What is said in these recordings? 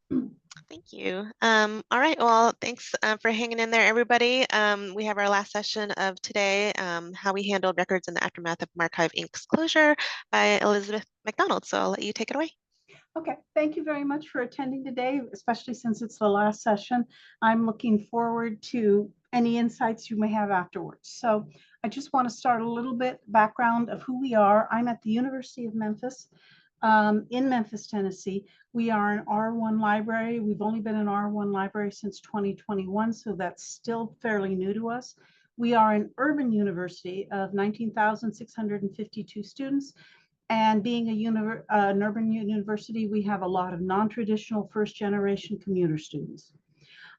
Thank you. All right, well, thanks for hanging in there, everybody. We have our last session of today, How We Handled Records in the Aftermath of Marcive Inc.'s Closure by Elizabeth McDonald. So I'll let you take it away. Okay, thank you very much for attending today, especially since it's the last session. I'm looking forward to any insights you may have afterwards. So I just want to start a little bit background of who we are. I'm at the University of Memphis. In Memphis, Tennessee. We are an R1 library. We've only been an R1 library since 2021, so that's still fairly new to us. We are an urban university of 19,652 students. And being an urban university, we have a lot of non-traditional first-generation commuter students.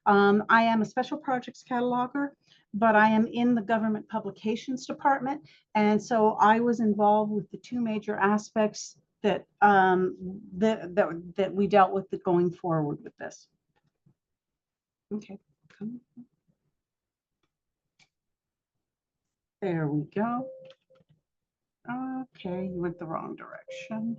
I am a special projects cataloger, but I am in the government publications department. And so I was involved with the two major aspects that we dealt with going forward with this. Okay. There we go. Okay, you went the wrong direction.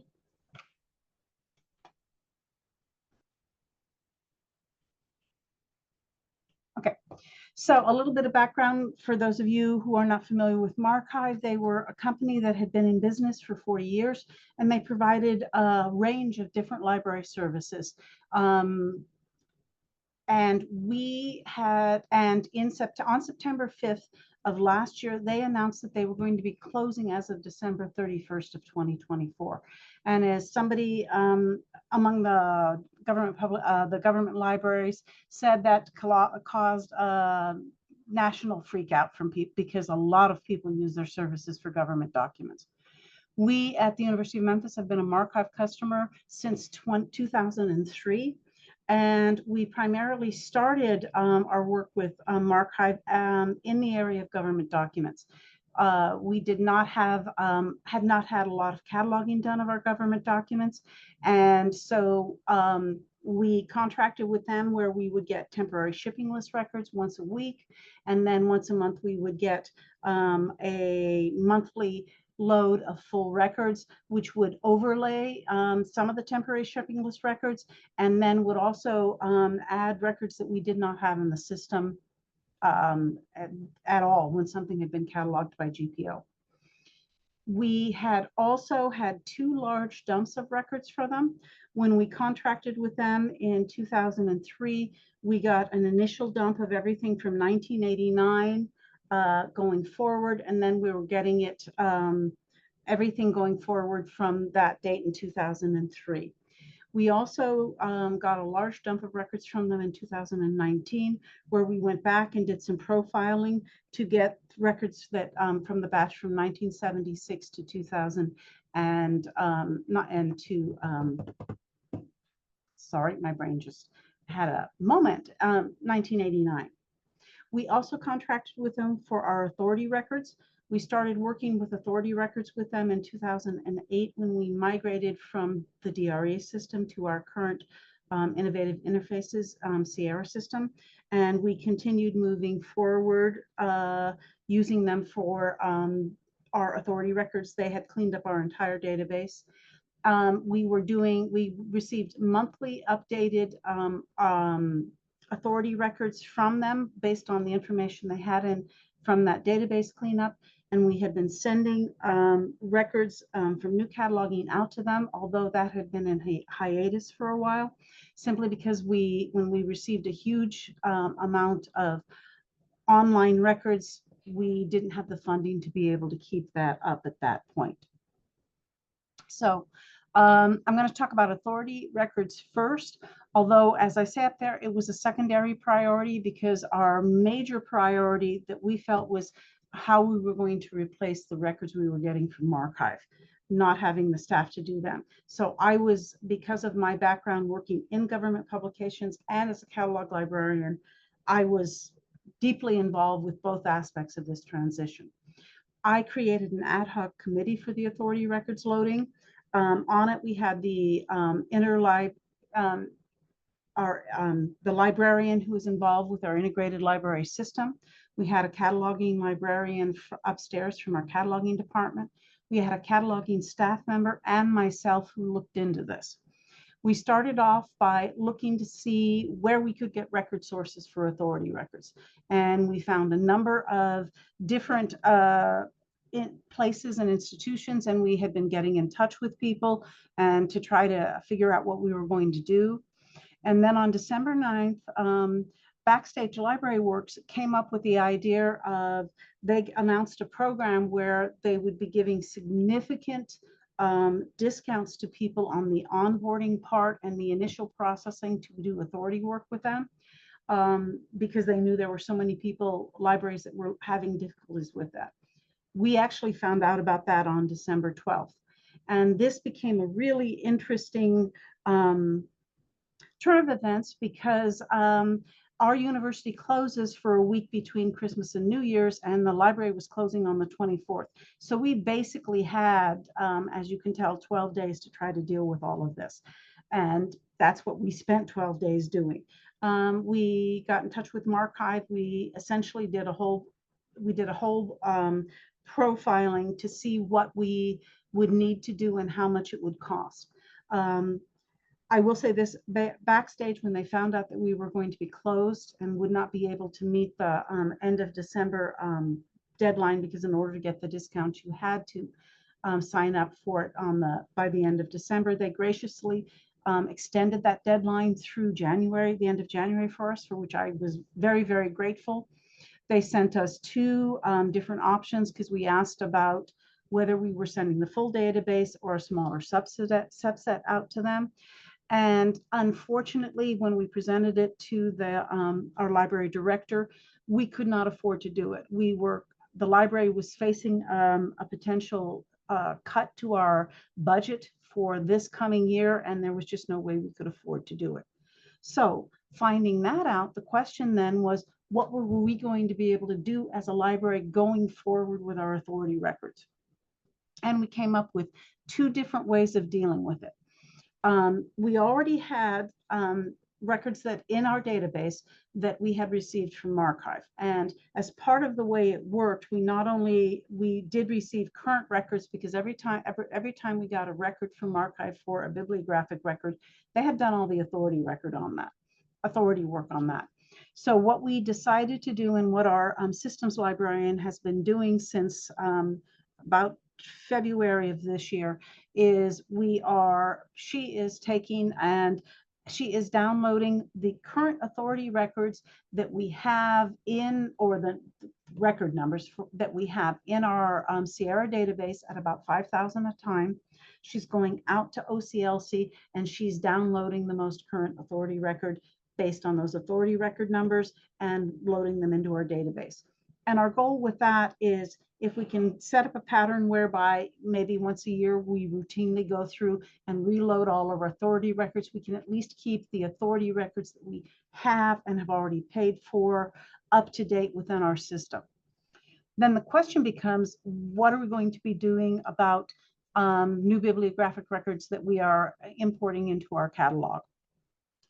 Okay, so a little bit of background for those of you who are not familiar with Marcive. They were a company that had been in business for 40 years, and they provided a range of different library services. And we had, and on September 5th of last year, they announced that they were going to be closing as of December 31st of 2024. And as somebody among the government libraries said, that caused a national freak out from people because a lot of people use their services for government documents. We at the University of Memphis have been a Marcive customer since 2003. And we primarily started our work with Marcive in the area of government documents. We did not have, had not had a lot of cataloging done of our government documents. And so we contracted with them where we would get temporary shipping list records once a week. And then once a month, we would get a monthly load of full records, which would overlay some of the temporary shipping list records, and then would also add records that we did not have in the system at all when something had been cataloged by GPO. We had also had two large dumps of records for them. When we contracted with them in 2003, we got an initial dump of everything from 1989 going forward, and then we were getting it everything going forward from that date in 2003. We also got a large dump of records from them in 2019, where we went back and did some profiling to get records that from the batch from 1976 to 2000 sorry, my brain just had a moment, 1989. We also contracted with them for our authority records. We started working with authority records with them in 2008 when we migrated from the DRA system to our current Innovative Interfaces Sierra system. And we continued moving forward using them for our authority records. They had cleaned up our entire database. We received monthly updated authority records from them based on the information they had in from that database cleanup. And we had been sending records from new cataloging out to them, although that had been in hiatus for a while, simply because when we received a huge amount of online records, we didn't have the funding to be able to keep that up at that point. So I'm going to talk about authority records first, although as I say up there, it was a secondary priority because our major priority that we felt was how we were going to replace the records we were getting from Marcive, not having the staff to do them. So I was, because of my background working in government publications and as a catalog librarian, I was deeply involved with both aspects of this transition. I created an ad hoc committee for the authority records loading. On it, we had the the librarian who was involved with our integrated library system. We had a cataloging librarian upstairs from our cataloging department. We had a cataloging staff member and myself who looked into this. We started off by looking to see where we could get record sources for authority records. And we found a number of different places and institutions, and we had been getting in touch with people and to try to figure out what we were going to do. And then on December 9th, Backstage Library Works came up with the idea of, they announced a program where they would be giving significant discounts to people on the onboarding part and the initial processing to do authority work with them, because they knew there were so many people, libraries, that were having difficulties with that. We actually found out about that on December 12th. And this became a really interesting turn of events, because our university closes for a week between Christmas and New Year's, and the library was closing on the 24th. So we basically had, as you can tell, 12 days to try to deal with all of this. And that's what we spent 12 days doing. We got in touch with Marcive. We essentially did a whole profiling to see what we would need to do and how much it would cost. I will say this, Backstage, when they found out that we were going to be closed and would not be able to meet the end of December deadline, because in order to get the discount, you had to sign up for it by the end of December, they graciously extended that deadline through January, the end of January for us, for which I was very, very grateful. They sent us two different options, because we asked about whether we were sending the full database or a smaller subset out to them. And unfortunately, when we presented it to our library director, we could not afford to do it. The library was facing a potential cut to our budget for this coming year, and there was just no way we could afford to do it. So finding that out, the question then was, what were we going to be able to do as a library going forward with our authority records? And we came up with two different ways of dealing with it. We already had records that in our database that we had received from Marcive. And as part of the way it worked, we did receive current records, because every time we got a record from Marcive for a bibliographic record, they had done all the authority work on that. So what we decided to do, and what our systems librarian has been doing since about February of this year, is she is taking and she is downloading the current authority records that we have in, or the record numbers that we have in our Sierra database at about 5,000 a time. She's going out to OCLC and she's downloading the most current authority record based on those authority record numbers and loading them into our database. And our goal with that is, if we can set up a pattern whereby maybe once a year we routinely go through and reload all of our authority records, we can at least keep the authority records that we have and have already paid for up to date within our system. Then the question becomes, what are we going to be doing about new bibliographic records that we are importing into our catalog?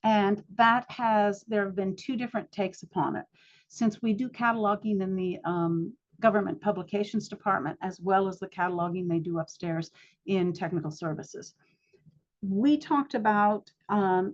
And there have been two different takes upon it. Since we do cataloging in the government publications department, as well as the cataloging they do upstairs in technical services, we talked about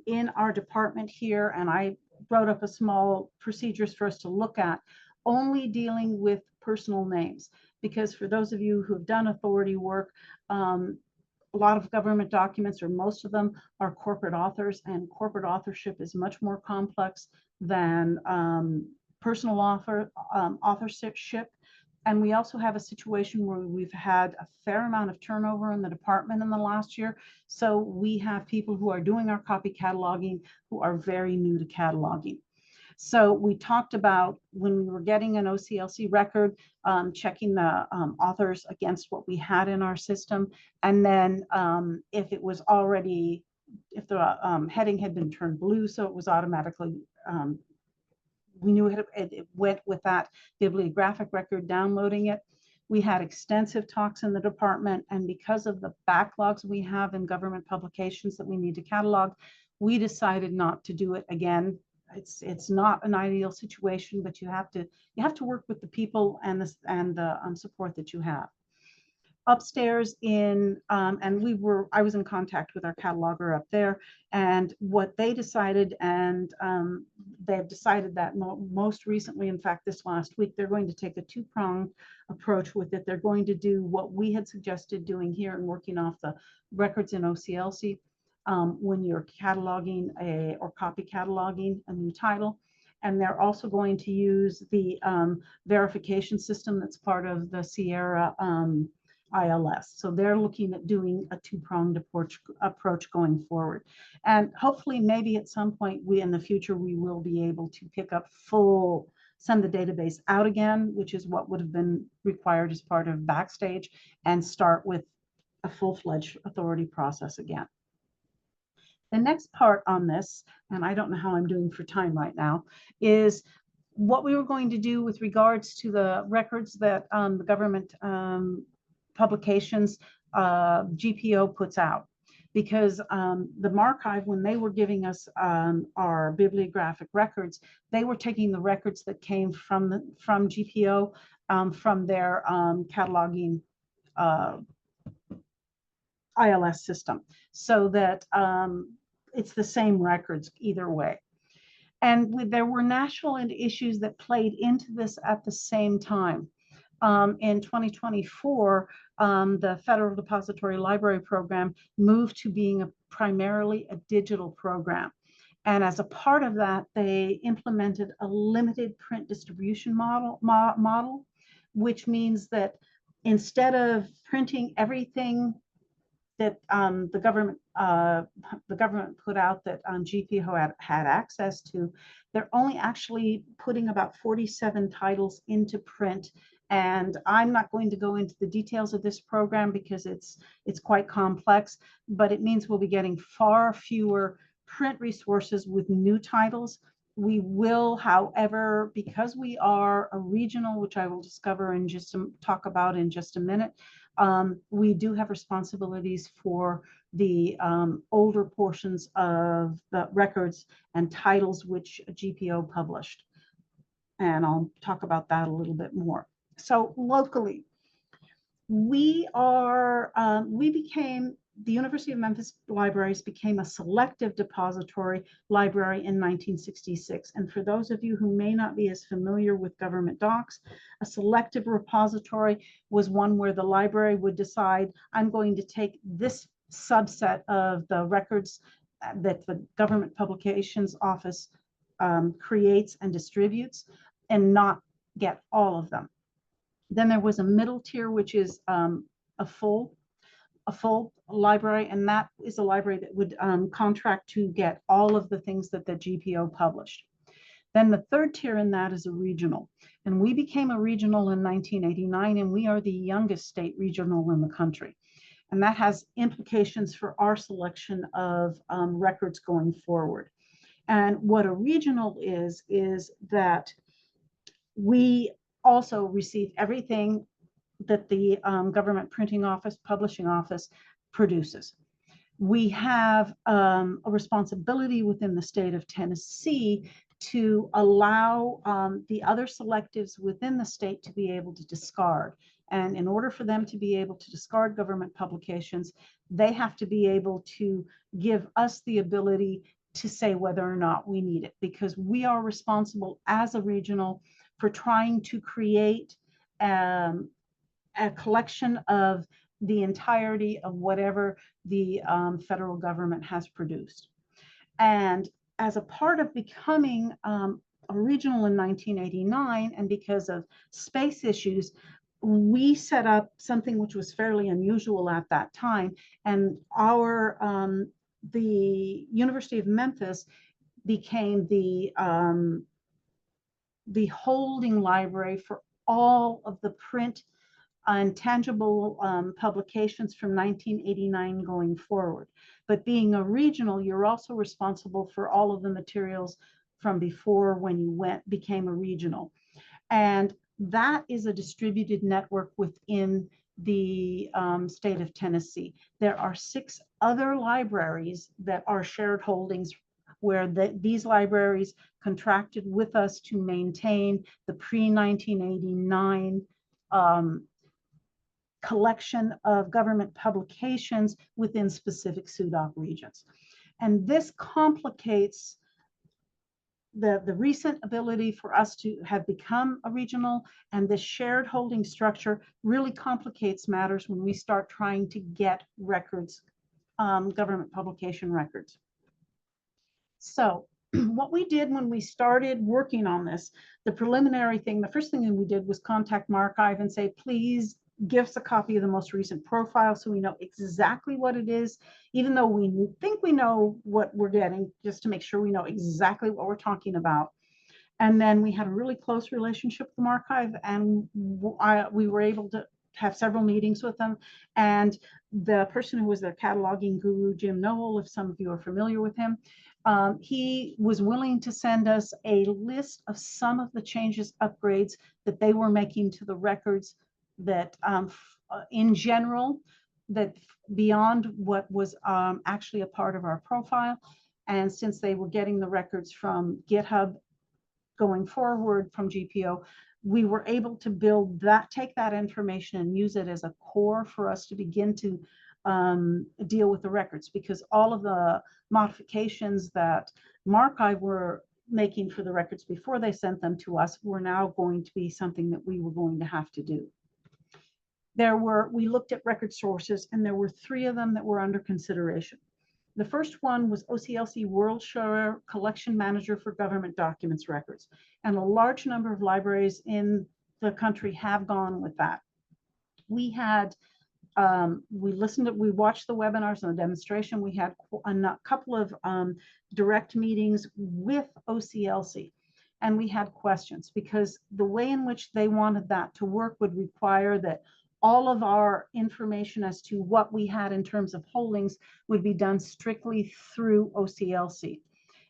in our department here, and I wrote up a small procedures for us to look at, only dealing with personal names, because for those of you who have done authority work, a lot of government documents, or most of them, are corporate authors, and corporate authorship is much more complex than personal authorship. And we also have a situation where we've had a fair amount of turnover in the department in the last year. So we have people who are doing our copy cataloging who are very new to cataloging. So we talked about, when we were getting an OCLC record, checking the authors against what we had in our system. And then if the heading had been turned blue, so it was automatically, we knew it went with that bibliographic record, downloading it. We had extensive talks in the department, and because of the backlogs we have in government publications that we need to catalog, we decided not to do it again. It's not an ideal situation, but you have to work with the people and the support that you have. upstairs in, and I was in contact with our cataloger up there, and what they decided, and they've decided that most recently, in fact, this last week, they're going to take a two-pronged approach with it. They're going to do what we had suggested doing here and working off the records in OCLC when you're cataloging or copy cataloging a new title. And they're also going to use the verification system that's part of the Sierra ILS. So they're looking at doing a two-pronged approach going forward. And hopefully maybe at some point in the future, we will be able to pick up send the database out again, which is what would have been required as part of Backstage, and start with a full-fledged authority process again. The next part on this, and I don't know how I'm doing for time right now, is what we were going to do with regards to the records that the government publications GPO puts out. Because the Marcive, when they were giving us our bibliographic records, they were taking the records that came from GPO from their cataloging ILS system, so that it's the same records either way. And there were national issues that played into this at the same time. In 2024, the Federal Depository Library Program moved to being primarily a digital program. And as a part of that, they implemented a limited print distribution model, which means that instead of printing everything that the government put out that GPO had access to, they're only actually putting about 47 titles into print. And I'm not going to go into the details of this program because it's quite complex, but it means we'll be getting far fewer print resources with new titles. We will, however, because we are a regional, which I will talk about in just a minute, we do have responsibilities for the older portions of the records and titles which GPO published. And I'll talk about that a little bit more. So locally, the University of Memphis Libraries became a selective depository library in 1966. And for those of you who may not be as familiar with government docs, a selective repository was one where the library would decide, I'm going to take this subset of the records that the Government Publications Office creates and distributes, and not get all of them. Then there was a middle tier, which is a full library, and that is a library that would contract to get all of the things that the GPO published. Then the third tier in that is a regional, and we became a regional in 1989, and we are the youngest state regional in the country. And that has implications for our selection of records going forward. And what a regional is that we also receive everything that the Government Printing Office, Publishing Office produces. We have a responsibility within the state of Tennessee to allow the other selectives within the state to be able to discard. And in order for them to be able to discard government publications, they have to be able to give us the ability to say whether or not we need it, because we are responsible as a regional for trying to create a collection of the entirety of whatever the federal government has produced. And as a part of becoming a regional in 1989, and because of space issues, we set up something which was fairly unusual at that time. And the University of Memphis became the holding library for all of the print and tangible publications from 1989 going forward. But being a regional, you're also responsible for all of the materials from before when you became a regional. And that is a distributed network within the state of Tennessee. There are 6 other libraries that are shared holdings where these libraries contracted with us to maintain the pre-1989 collection of government publications within specific SUDOC regions. And this complicates the recent ability for us to have become a regional, and this shared holding structure really complicates matters when we start trying to get records, government publication records. So what we did when we started working on this, the preliminary thing, the first thing that we did was contact Marcive and say, please give us a copy of the most recent profile so we know exactly what it is, even though we think we know what we're getting, just to make sure we know exactly what we're talking about. And then we had a really close relationship with Marcive, and we were able to have several meetings with them. And the person who was their cataloging guru, Jim Noel, if some of you are familiar with him, he was willing to send us a list of some of the changes, upgrades that they were making to the records, that in general, that beyond what was actually a part of our profile. And since they were getting the records from GitHub going forward from GPO, we were able to build that, take that information and use it as a core for us to begin to deal with the records, because all of the modifications that Marcive were making for the records before they sent them to us were now going to be something that we were going to have to do. We looked at record sources, and there were 3 of them that were under consideration. The first one was OCLC WorldShare Collection Manager for Government Documents Records. And a large number of libraries in the country have gone with that. We had, we watched the webinars and the demonstration. We had a couple of direct meetings with OCLC. And we had questions, because the way in which they wanted that to work would require that all of our information as to what we had in terms of holdings would be done strictly through OCLC.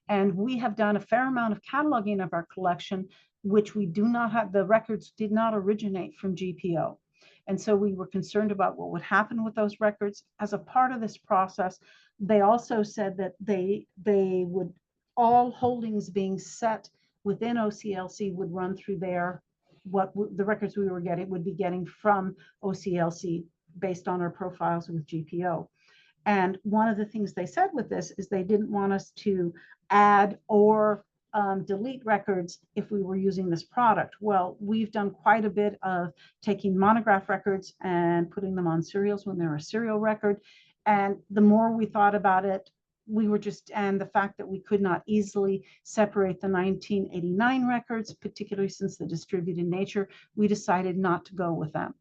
And we have done a fair amount of cataloging of our collection, which we do not have, the records did not originate from GPO. And so we were concerned about what would happen with those records. As a part of this process, they also said that they would, all holdings being set within OCLC would run through their, what the records we were getting would be getting from OCLC based on our profiles with GPO. And one of the things they said with this is they didn't want us to add or delete records if we were using this product. Well, we've done quite a bit of taking monograph records and putting them on serials when they're a serial record. And the more we thought about it, we were just, and the fact that we could not easily separate the 1989 records, particularly since the distributed nature, we decided not to go with them.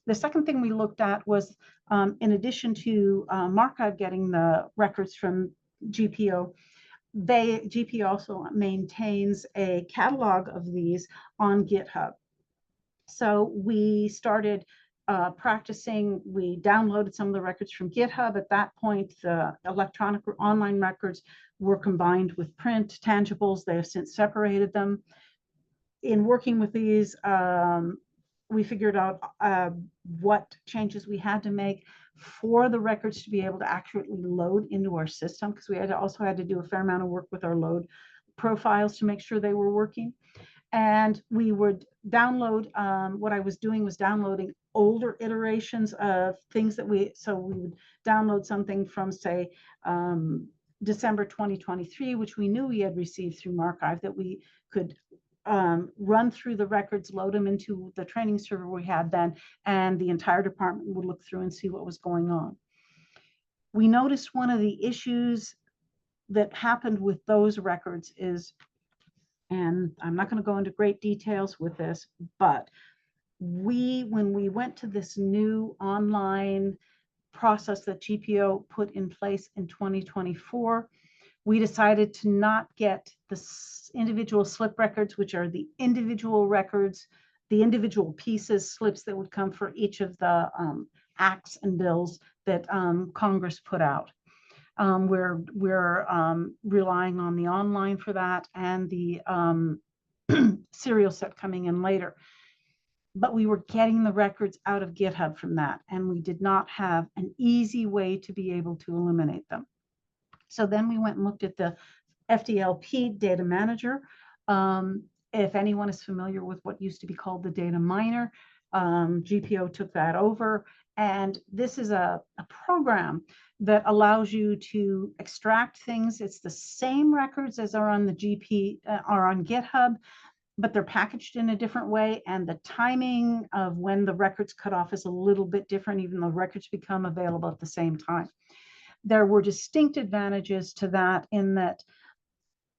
The second thing we looked at was, in addition to Marcive getting the records from GPO, GPO also maintains a catalog of these on GitHub. So we started practicing. We downloaded some of the records from GitHub. At that point, the electronic or online records were combined with print tangibles. They have since separated them. In working with these, we figured out what changes we had to make for the records to be able to accurately load into our system, because we also had to do a fair amount of work with our load profiles to make sure they were working. And we would download, what I was doing was downloading older iterations of things that so we would download something from, say, December 2023, which we knew we had received through Marcive, that we could run through the records, load them into the training server we had then, and the entire department would look through and see what was going on. We noticed one of the issues that happened with those records is, and I'm not going to go into great details with this, but when we went to this new online process that GPO put in place in 2024, we decided to not get the individual slip records, which are the individual records, the individual pieces, slips that would come for each of the acts and bills that Congress put out. We're relying on the online for that, and the serial set coming in later. But we were getting the records out of GitHub from that, and we did not have an easy way to be able to eliminate them. So then we went and looked at the FDLP data manager. If anyone is familiar with what used to be called the data miner, GPO took that over. And this is a program that allows you to extract things. It's the same records as are on the are on GitHub, but they're packaged in a different way. And the timing of when the records cut off is a little bit different, even though records become available at the same time. There were distinct advantages to that in that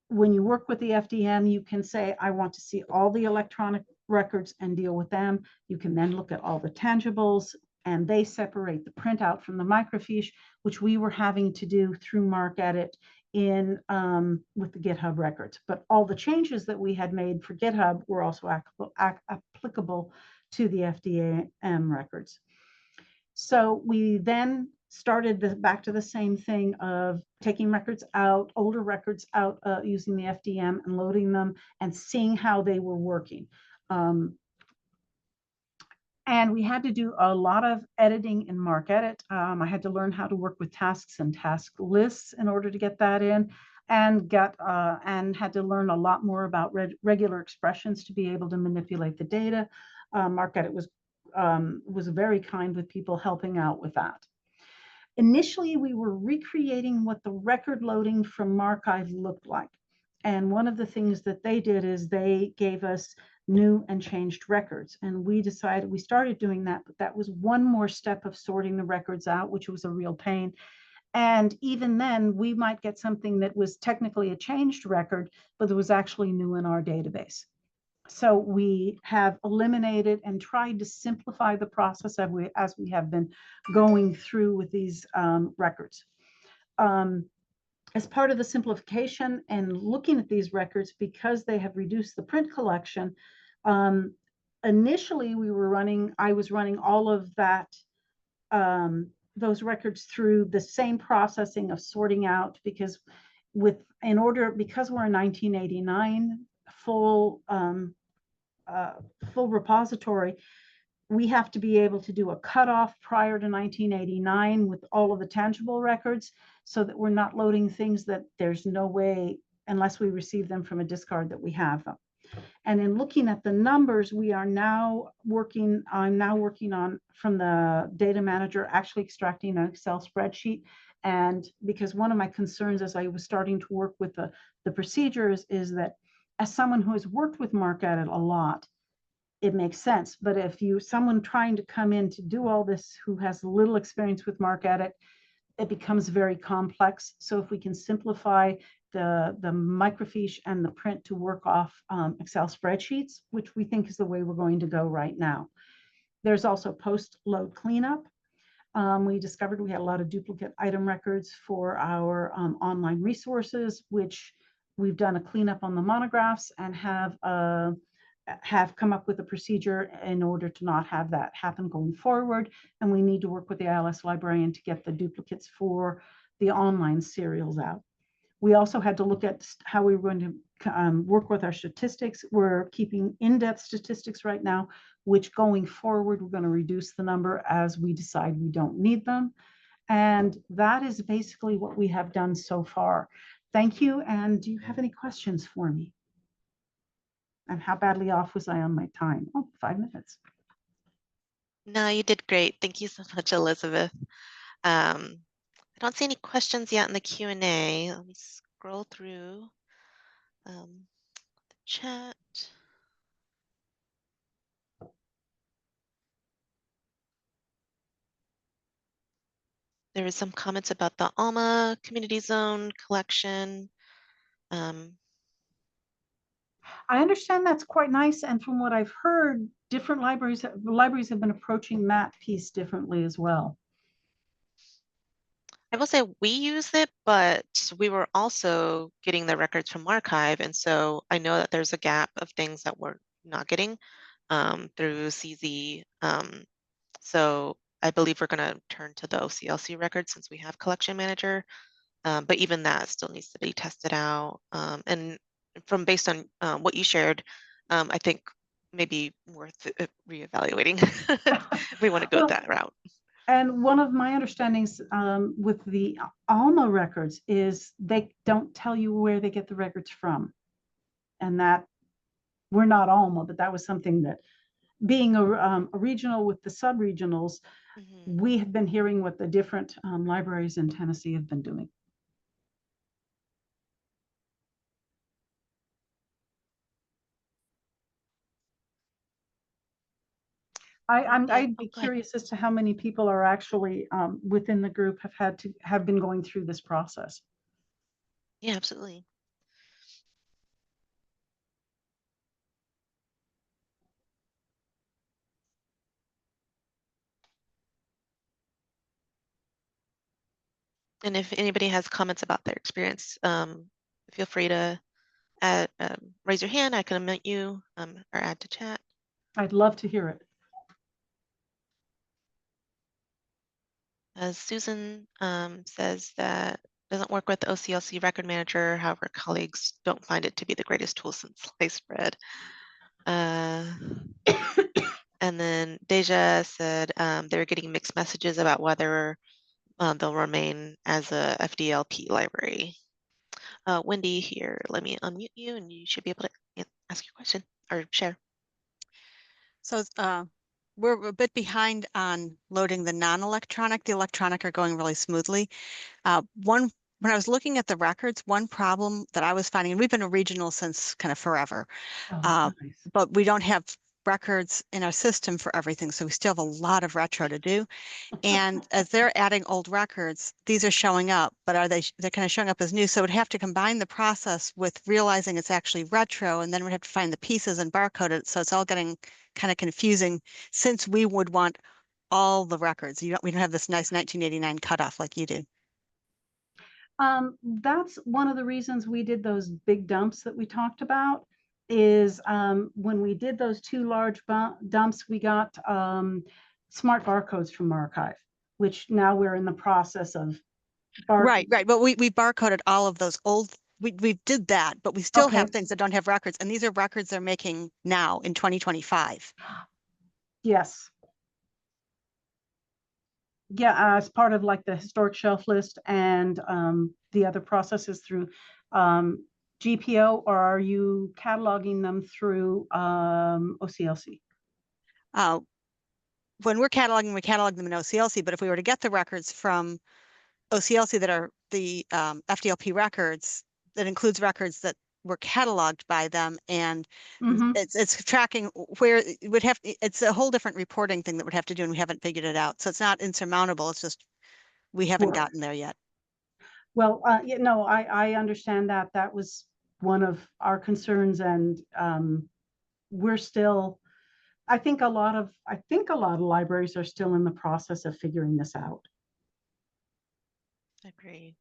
when you work with the FDM, you can say, I want to see all the electronic records and deal with them. You can then look at all the tangibles, and they separate the printout from the microfiche, which we were having to do through MarcEdit in with the GitHub records. But all the changes that we had made for GitHub were also applicable to the FDM records. So we then started back to the same thing of taking records out, older records out using the FDM and loading them and seeing how they were working. And we had to do a lot of editing in MarcEdit. I had to learn how to work with tasks and task lists in order to get that in, and had to learn a lot more about regular expressions to be able to manipulate the data. MarcEdit was very kind with people helping out with that. Initially, we were recreating what the record loading from Marcive looked like. And one of the things that they did is they gave us new and changed records. And we started doing that, but that was one more step of sorting the records out, which was a real pain. And even then, we might get something that was technically a changed record, but it was actually new in our database. So we have eliminated and tried to simplify the process as we have been going through with these records. As part of the simplification and looking at these records, because they have reduced the print collection, initially I was running all of that, those records through the same processing of sorting out, because because we're a 1989 full repository, we have to be able to do a cutoff prior to 1989 with all of the tangible records, so that we're not loading things that there's no way, unless we receive them from a discard, that we have them. And in looking at the numbers, I'm now working on, from the data manager, actually extracting an Excel spreadsheet. And because one of my concerns as I was starting to work with the procedures is that, as someone who has worked with MarcEdit a lot, it makes sense. But if someone trying to come in to do all this who has little experience with MarcEdit, it becomes very complex. So if we can simplify the microfiche and the print to work off Excel spreadsheets, which we think is the way we're going to go right now. There's also post-load cleanup. We discovered we had a lot of duplicate item records for our online resources, which we've done a cleanup on the monographs and have come up with a procedure in order to not have that happen going forward. And we need to work with the ILS librarian to get the duplicates for the online serials out. We also had to look at how we were going to work with our statistics. We're keeping in-depth statistics right now, which going forward, we're going to reduce the number as we decide we don't need them. And that is basically what we have done so far. Thank you. And do you have any questions for me? And how badly off was I on my time? Oh, 5 minutes. No, you did great. Thank you so much, Elizabeth. I don't see any questions yet in the Q&A. Let me scroll through the chat. There is some comments about the Alma Community Zone collection. I understand that's quite nice. And from what I've heard, different libraries have been approaching that piece differently as well. I will say we use it, but we were also getting the records from Marcive. And so I know that there's a gap of things that we're not getting through CZ. So I believe we're going to turn to the OCLC records since we have Collection Manager. But even that still needs to be tested out. And based on what you shared, I think maybe worth reevaluating if we want to go that route. And one of my understandings with the Alma records is they don't tell you where they get the records from. And that we're not Alma, but that was something that being a regional with the sub-regionals, Mhm. we have been hearing what the different libraries in Tennessee have been doing. Yeah. I'd Oh, be go ahead. curious as to how many people are actually within the group have been going through this process. Yeah, absolutely. And if anybody has comments about their experience, feel free to raise your hand. I can unmute you or add to chat. I'd love to hear it. Susan says that doesn't work with the OCLC record manager. However, colleagues don't find it to be the greatest tool since sliced bread. And then Deja said they were getting mixed messages about whether they'll remain as a FDLP library. Wendy here, let me unmute you and you should be able to ask your question or share. So we're a bit behind on loading the non-electronic. The electronic are going really smoothly. When I was looking at the records, one problem that I was finding, and we've been a regional since kind of forever, Oh, nice. but we don't have records in our system for everything. So we still have a lot of retro to do. And as they're adding old records, these are showing up, but they're kind of showing up as new. So we'd have to combine the process with realizing it's actually retro, and then we'd have to find the pieces and barcode it. So it's all getting kind of confusing since we would want all the records. We don't have this nice 1989 cutoff like you do. That's one of the reasons we did those big dumps that we talked about is when we did those two large dumps, we got smart barcodes from Marcive, which now we're in the process of Right. But we barcoded all of those old, we did that, but we still Okay. have things that don't have records. And these are records they're making now in 2025. Yes. Yeah, as part of like the historic shelf list and the other processes through GPO, or are you cataloging them through OCLC? When we catalog them in OCLC, but if we were to get the records from OCLC that are the FDLP records, that includes records that were cataloged by them, and Mm-hmm. it's tracking where it would have, it's a whole different reporting thing that would have to do, and we haven't figured it out. So it's not insurmountable, it's just we haven't Sure. gotten there yet. Well, yeah, no, I understand that. That was one of our concerns, and we're still. I think a lot of libraries are still in the process of figuring this out. Agree.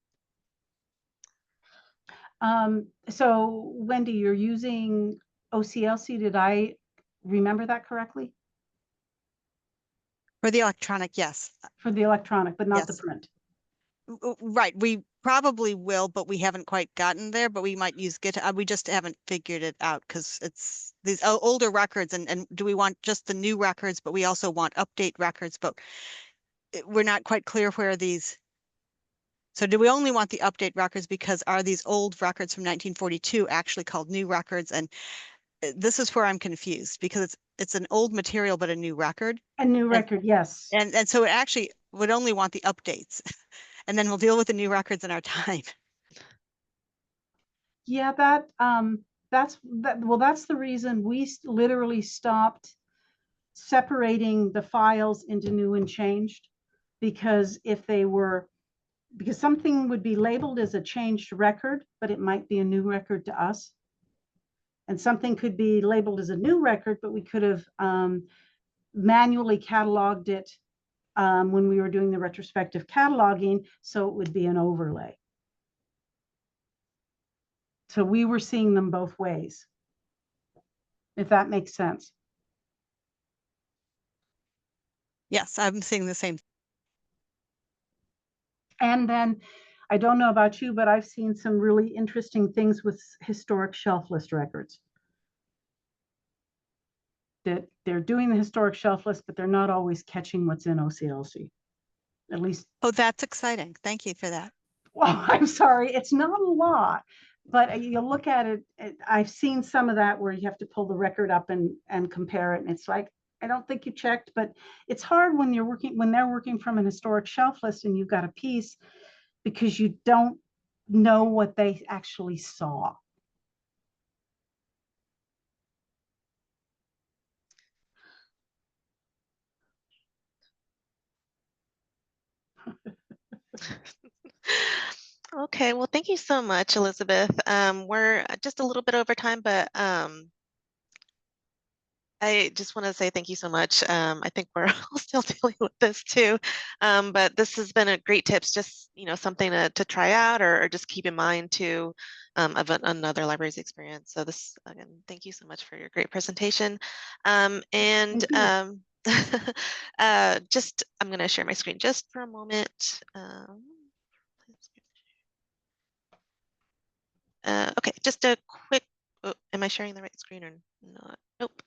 So Wendy, you're using OCLC. Did I remember that correctly? For the electronic, yes. For the electronic, but not the Yes. print. Right. We probably will, but we haven't quite gotten there, but we might use GitHub. We just haven't figured it out because it's these older records, and do we want just the new records, but we also want update records, but we're not quite clear where these. So do we only want the update records because are these old records from 1942 actually called new records? And this is where I'm confused because it's an old material, but a new record. A new record, yes. And so it actually would only want the updates. And then we'll deal with the new records in our time. Yeah, that's the reason we literally stopped separating the files into new and changed, because because something would be labeled as a changed record, but it might be a new record to us. And something could be labeled as a new record, but we could have manually cataloged it when we were doing the retrospective cataloging, so it would be an overlay. So we were seeing them both ways, if that makes sense. Yes, I'm seeing the same. And then I don't know about you, but I've seen some really interesting things with historic shelf list records. That they're doing the historic shelf list, but they're not always catching what's in OCLC. At least. Oh, that's exciting. Thank you for that. Well, I'm sorry, it's not a lot, but you look at it, I've seen some of that where you have to pull the record up and compare it, and it's like, I don't think you checked, but it's hard when they're working from an historic shelf list and you've got a piece because you don't know what they actually saw. Okay, well, thank you so much, Elizabeth. We're just a little bit over time, but I just want to say thank you so much. I think we're all still dealing with this too, but this has been a great tips, just something to try out or just keep in mind too of another library's experience. So this again, thank you so much for your great presentation. And just I'm going to share my screen just for a moment. Okay, just a quick. Oh, am I sharing the right screen or not? Nope.